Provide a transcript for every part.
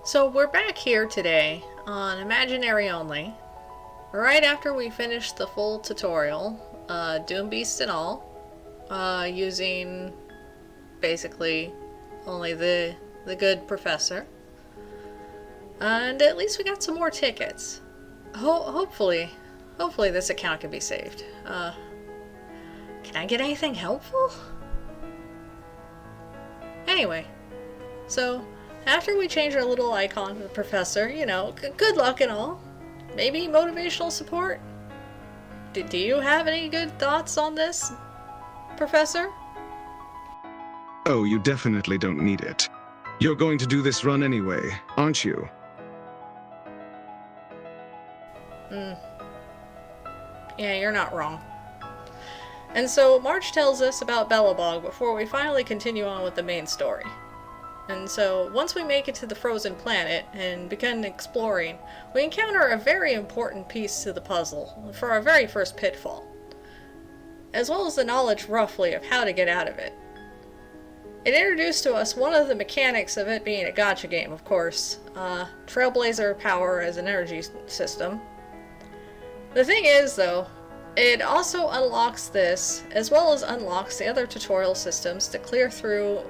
So we're back here today on Imaginary Only, right after we finished the full tutorial, Doom Beast and all, using basically only the good professor. And at least we got some more tickets. Hopefully this account can be saved. Can I get anything helpful? Anyway, so after we change our little icon to the professor, good luck and all. Maybe motivational support? Do you have any good thoughts on this, Professor? Oh, you definitely don't need it. You're going to do this run anyway, aren't you? Yeah, you're not wrong. And so March tells us about Bellabog before we finally continue on with the main story. And so, once we make it to the frozen planet and begin exploring, we encounter a very important piece to the puzzle for our very first pitfall, as well as the knowledge roughly of how to get out of it. It introduced to us one of the mechanics of it being a gacha game, of course, Trailblazer power as an energy system. The thing is, though, it also unlocks this, as well as unlocks the other tutorial systems to clear through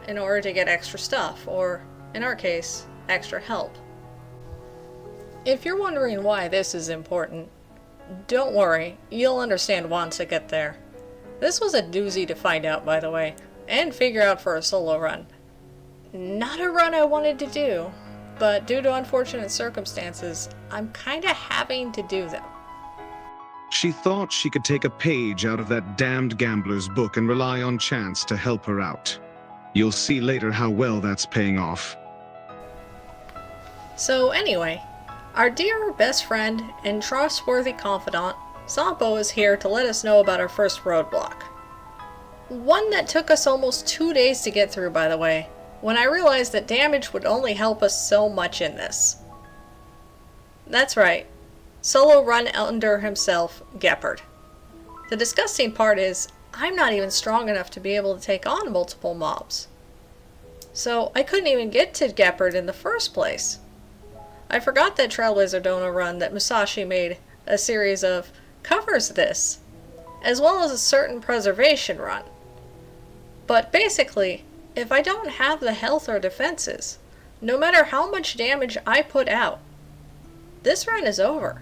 in order to get extra stuff, or, in our case, extra help. If you're wondering why this is important, don't worry, you'll understand once I get there. This was a doozy to find out, by the way, and figure out for a solo run. Not a run I wanted to do, but due to unfortunate circumstances, I'm kinda having to do them. She thought she could take a page out of that damned gambler's book and rely on chance to help her out. You'll see later how well that's paying off. So anyway, our dear best friend and trustworthy confidant, Sampo, is here to let us know about our first roadblock. One that took us almost 2 days to get through, by the way, when I realized that damage would only help us so much in this. That's right, solo run under himself, Gepard. The disgusting part is, I'm not even strong enough to be able to take on multiple mobs. So I couldn't even get to Gepard in the first place. I forgot that Trailblazer Donut run that Musashi made a series of covers this, as well as a certain preservation run. But basically, if I don't have the health or defenses, no matter how much damage I put out, this run is over.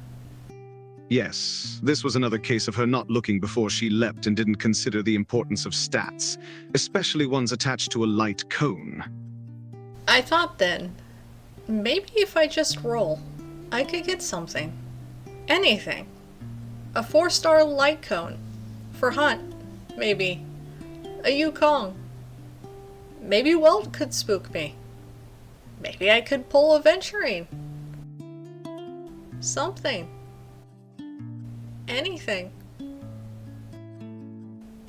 Yes, this was another case of her not looking before she leapt and didn't consider the importance of stats, especially ones attached to a light cone. I thought then, maybe if I just roll, I could get something. Anything. A 4-star light cone. For Hunt, maybe. A Yukong. Maybe Welt could spook me. Maybe I could pull Aventurine. Something. Anything.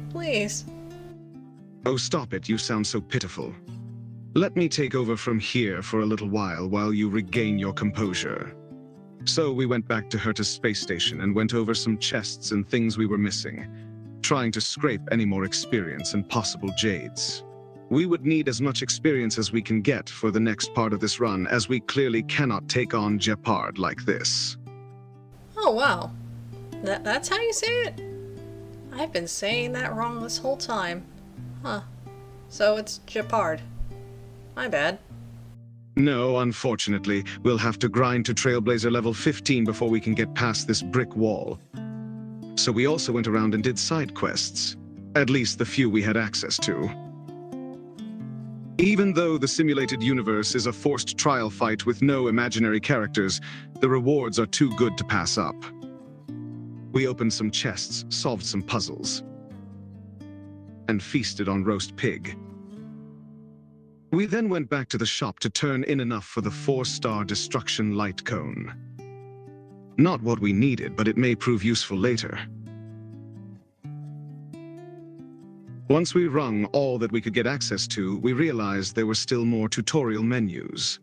Please. Oh, stop it, you sound so pitiful. Let me take over from here for a little while you regain your composure. So we went back to Herta's space station and went over some chests and things we were missing, trying to scrape any more experience and possible jades. We would need as much experience as we can get for the next part of this run, as we clearly cannot take on Gepard like this. Oh wow. That's how you say it? I've been saying that wrong this whole time. Huh. So it's Gepard. My bad. No, unfortunately, we'll have to grind to Trailblazer level 15 before we can get past this brick wall. So we also went around and did side quests, at least the few we had access to. Even though the simulated universe is a forced trial fight with no imaginary characters, the rewards are too good to pass up. We opened some chests, solved some puzzles, and feasted on roast pig. We then went back to the shop to turn in enough for the 4-star destruction light cone. Not what we needed, but it may prove useful later. Once we wrung all that we could get access to, we realized there were still more tutorial menus.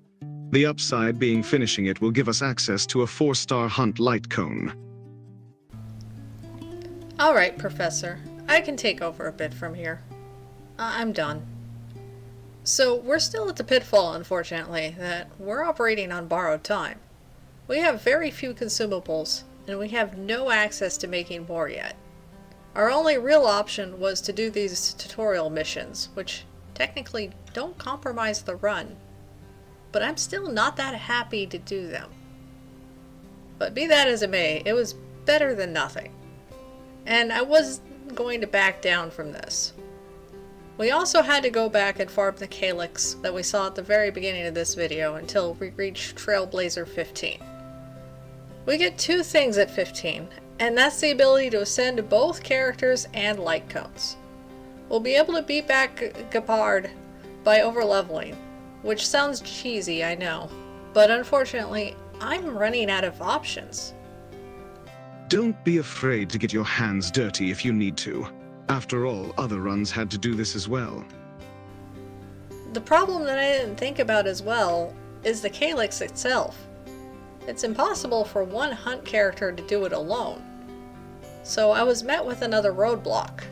The upside being finishing it will give us access to a 4-star hunt light cone. Alright, Professor. I can take over a bit from here. I'm done. So we're still at the pitfall, unfortunately, that we're operating on borrowed time. We have very few consumables, and we have no access to making more yet. Our only real option was to do these tutorial missions, which technically don't compromise the run. But I'm still not that happy to do them. But be that as it may, it was better than nothing. And I was going to back down from this. We also had to go back and farm the calyx that we saw at the very beginning of this video until we reached Trailblazer 15. We get two things at 15, and that's the ability to ascend both characters and light cones. We'll be able to beat back Gepard by overleveling, which sounds cheesy, I know, but unfortunately, I'm running out of options. Don't be afraid to get your hands dirty if you need to. After all, other runs had to do this as well. The problem that I didn't think about as well is the calyx itself. It's impossible for one hunt character to do it alone. So I was met with another roadblock.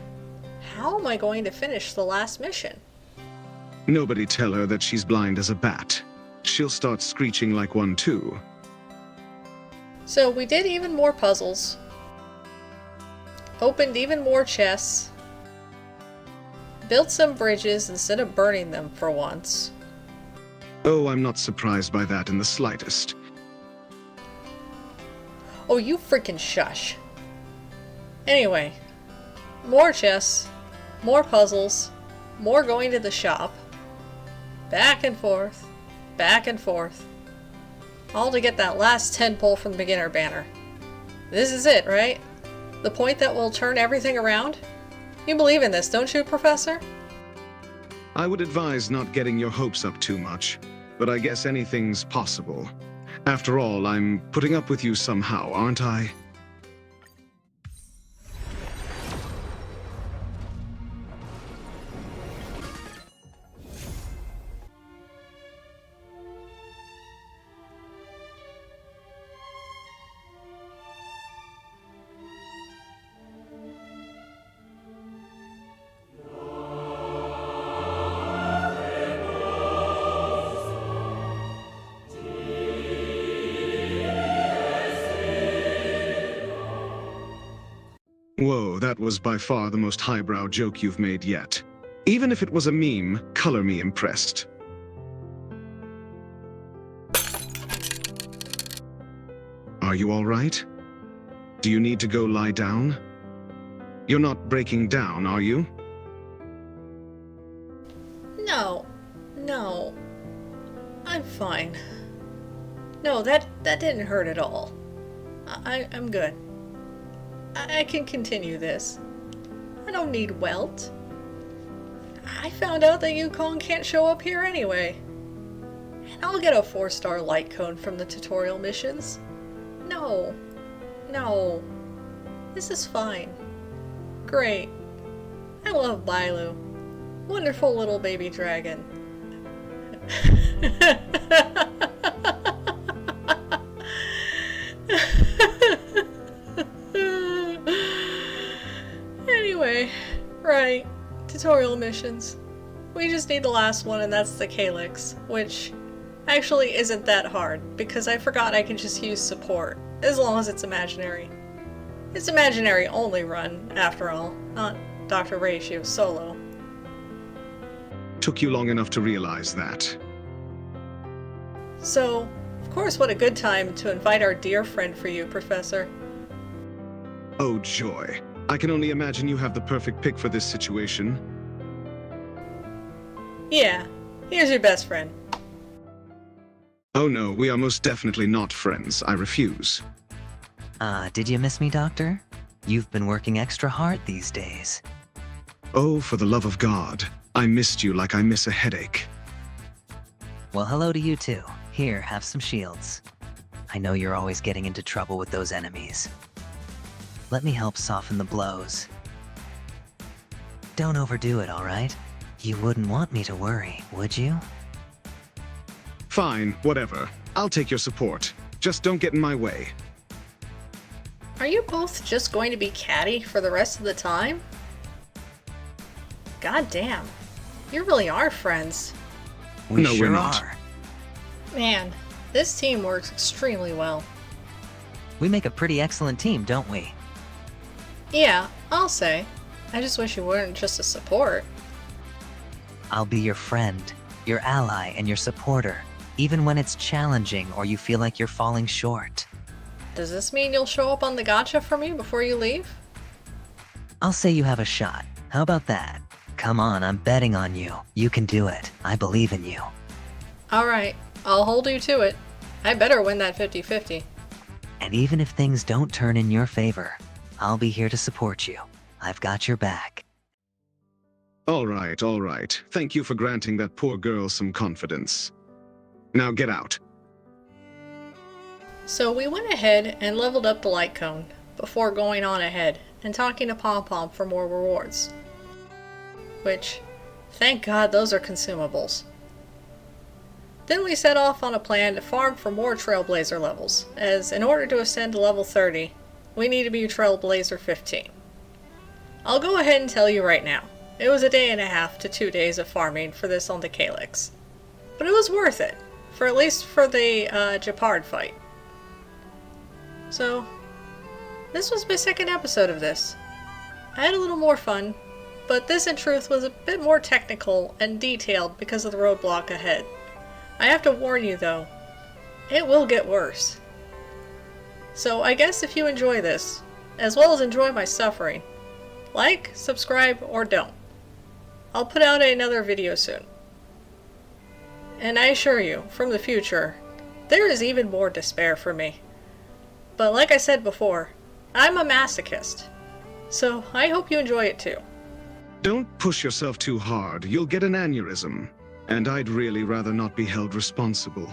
How am I going to finish the last mission? Nobody tell her that she's blind as a bat. She'll start screeching like one too. So we did even more puzzles, opened even more chests, built some bridges instead of burning them for once. Oh, I'm not surprised by that in the slightest. Oh, you freaking shush. Anyway, more chests, more puzzles, more going to the shop, back and forth, all to get that last 10 pull from the beginner banner. This is it, right? The point that will turn everything around? You believe in this, don't you, Professor? I would advise not getting your hopes up too much, but I guess anything's possible. After all, I'm putting up with you somehow, aren't I? Whoa, that was by far the most highbrow joke you've made yet. Even if it was a meme, color me impressed. Are you all right? Do you need to go lie down? You're not breaking down, are you? No. I'm fine. No, that didn't hurt at all. I'm good. I can continue this. I don't need Welt. I found out that Yukon can't show up here anyway. And I'll get a 4-star light cone from the tutorial missions. No. This is fine. Great. I love Bailu. Wonderful little baby dragon. Anyway, right. Tutorial missions. We just need the last one, and that's the calyx, which actually isn't that hard, because I forgot I can just use support, as long as it's imaginary. It's imaginary only run, after all, not Dr. Ratio solo. Took you long enough to realize that. So, of course, what a good time to invite our dear friend for you, Professor. Oh joy. I can only imagine you have the perfect pick for this situation. Yeah, here's your best friend. Oh no, we are most definitely not friends. I refuse. Did you miss me, Doctor? You've been working extra hard these days. Oh, for the love of God. I missed you like I miss a headache. Well, hello to you too. Here, have some shields. I know you're always getting into trouble with those enemies. Let me help soften the blows. Don't overdo it, all right? You wouldn't want me to worry, would you? Fine, whatever. I'll take your support. Just don't get in my way. Are you both just going to be catty for the rest of the time? God damn. You really are friends. We No, we're sure not. are. Man, this team works extremely well. We make a pretty excellent team, don't we? Yeah, I'll say. I just wish you weren't just a support. I'll be your friend, your ally, and your supporter, even when it's challenging or you feel like you're falling short. Does this mean you'll show up on the gacha for me before you leave? I'll say you have a shot. How about that? Come on, I'm betting on you. You can do it. I believe in you. Alright, I'll hold you to it. I better win that 50-50. And even if things don't turn in your favor, I'll be here to support you. I've got your back. All right, all right. Thank you for granting that poor girl some confidence. Now get out. So we went ahead and leveled up the light cone before going on ahead and talking to Pom Pom for more rewards. Which, thank God those are consumables. Then we set off on a plan to farm for more Trailblazer levels, as in order to ascend to level 30, we need to be Trailblazer 15. I'll go ahead and tell you right now, it was a day and a half to 2 days of farming for this on the Calyx. But it was worth it, for at least for the Japard fight. So, this was my second episode of this. I had a little more fun, but this in truth was a bit more technical and detailed because of the roadblock ahead. I have to warn you though, it will get worse. So I guess if you enjoy this, as well as enjoy my suffering, like, subscribe, or don't. I'll put out another video soon. And I assure you, from the future, there is even more despair for me. But like I said before, I'm a masochist. So I hope you enjoy it too. Don't push yourself too hard. You'll get an aneurysm. And I'd really rather not be held responsible.